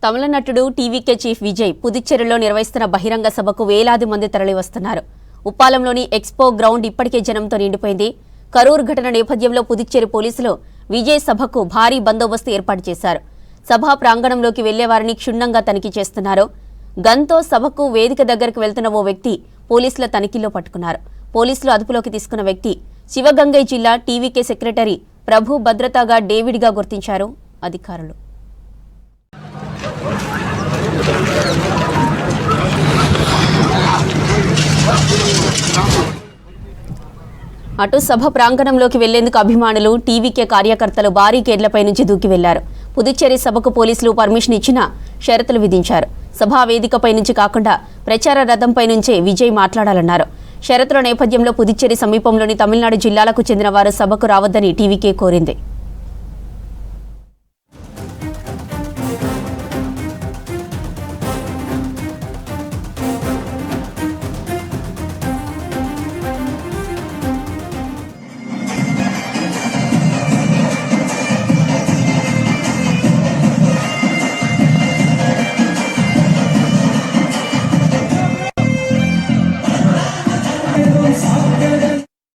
తమిళ నటుడు TVK chief Vijay పుదుచ్చేరిలో నిర్వహిస్తున్న బహిరంగ సభకు వేలాది మంది తరలివస్తున్నారు. ఉప్పాలంలోని ఎక్స్పో గ్రౌండ్ ఇప్పటికే జనంతో నిండిపోయింది. కరూర్ ఘటన నేపథ్యంలో పుదుచ్చేరి పోలీసులు విజయ్ సభకు భారీ బందోబస్తు ఏర్పాటు చేశారు. సభా ప్రాంగణంలోకి వెళ్లేవారిని క్షుణ్ణంగా తనిఖీ చేస్తున్నారు. గన్తో సభకు వేదిక దగ్గరకు వెళ్తున్న ఓ వ్యక్తి పోలీసుల తనిఖీల్లో పట్టుకున్నారు. పోలీసులు అదుపులోకి తీసుకున్న వ్యక్తి శివగంగై జిల్లా టీవీకే సెక్రటరీ ప్రభు భద్రతాగా డేవిడ్గా గుర్తించారు అధికారులు. అటు సభ ప్రాంగణంలోకి వెళ్లేందుకు అభిమానులు, టీవీకే కార్యకర్తలు బారికేడ్లపై నుంచి దూకి వెళ్లారు. పుదుచ్చేరి సభకు పోలీసులు పర్మిషన్ ఇచ్చినా షరతులు విధించారు. సభా వేదికపై నుంచి కాకుండా ప్రచార రథంపై నుంచే విజయ్ మాట్లాడాలన్నారు. షరతుల నేపథ్యంలో పుదుచ్చేరి సమీపంలోని తమిళనాడు జిల్లాలకు చెందిన వారు సభకు రావద్దని టీవీకే కోరింది.